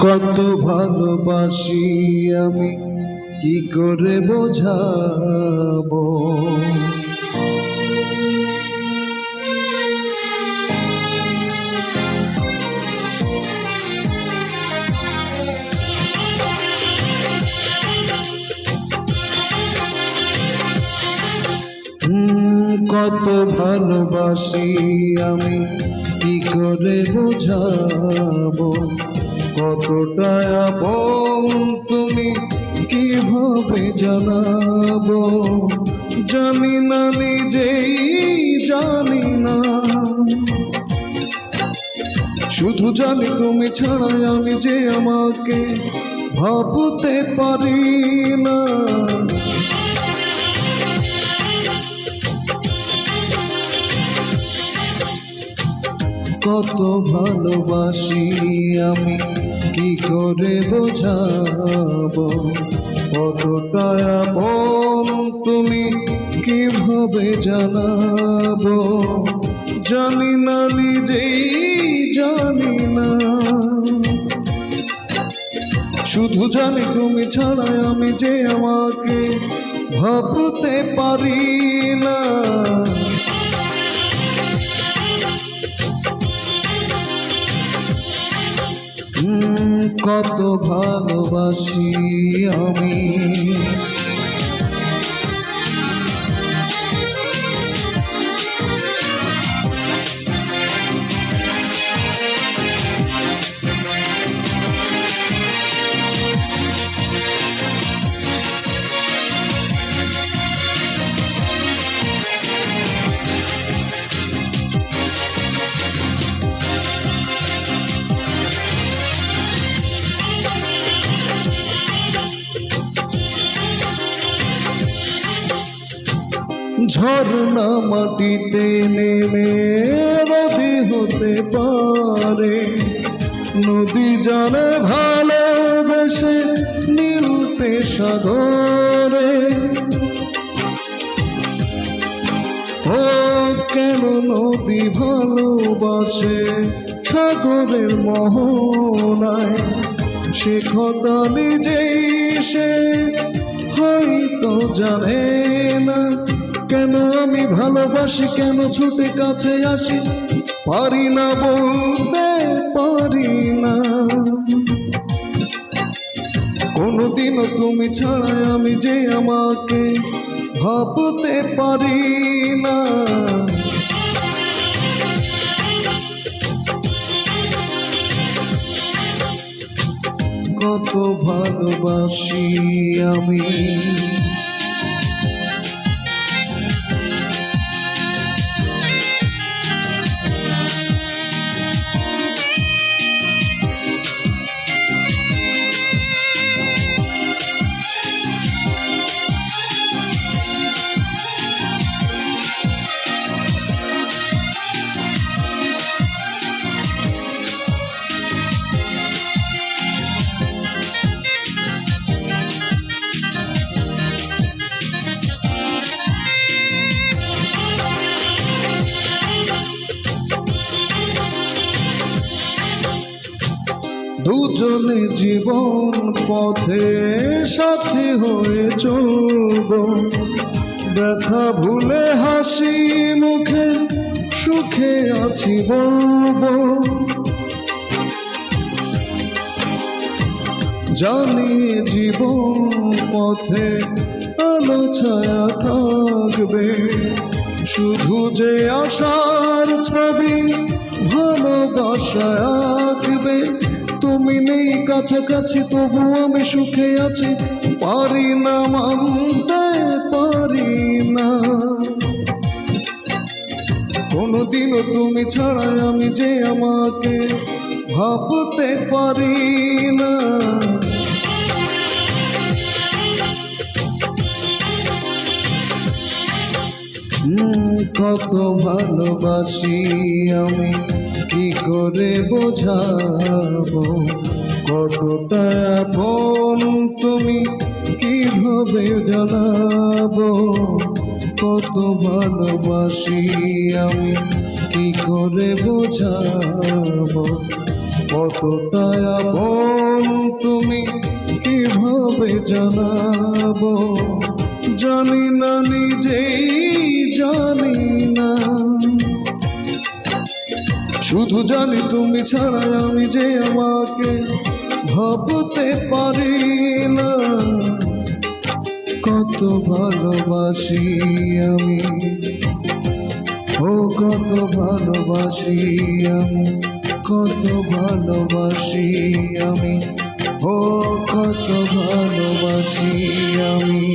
কত ভালোবাসি আমি কি করে বোঝাবো। কত ভালোবাসি আমি কি করে বোঝাবো। কতটা আপন তুমি কিভাবে জানাবো। জানি না নিজেই জানি না, শুধু জানি তুমি ছাড়াই আমি যে আমাকে ভাবতে পারি না। কত ভালোবাসি আমি কি করে বোঝাবো। কতটা আপন তুমি কিভাবে জানাবো। জানি না নিজেই জানি না, শুধু জানি তুমি ছাড়া আমি যে আমাকে ভাবতে পারি না। কত ভালোবাসি আমি। ঝর্ণা মাটিতে নেমে নদী হতে পারে। নদী জানে ভালোবেসে মিলতে সাগরে। ও কেন নদী ভালোবাসে সাগরের মোহনায়। সে কথা নিজেই সে হয়তো জানে না। কেন আমি ভালোবাসি, কেন ছুটে কাছে আসি, পারি না বলতে পারি না। কোনোদিনও তুমি ছাড়া আমি যে আমাকে ভাবতে পারি না। কত ভালোবাসি আমি। দুজনে জীবন পথে সাথী হয়ে চলব। ব্যথা ভুলে হাসি মুখে সুখে আছি বলবো। জানি জীবন পথে আলো ছায়া থাকবে। শুধু যে আশার ছবি ভালোবাসায় আঁকবে। তুমি নেই কাছাকাছি তবু আমি সুখে আছি, পারি না মানতে পারি না। কোনোদিনও তুমি ছাড়া আমি যে আমাকে ভাবতে পারি না। কত ভালোবাসি আমি কি করে বোঝাবো। কতটা আপন তুমি কিভাবে জানাবো। কত ভালোবাসি আমি কি করে বোঝাবো। কতটা আপন তুমি কিভাবে জানাবো, জানি না নিজেই জানি না। শুধু জানি তুমি ছাড়া আমি যে আমাকে ভাবতে পারি না। কত ভালোবাসি আমি, ও কত ভালোবাসি আমি, কত ভালোবাসি আমি, ও কত ভালোবাসি আমি।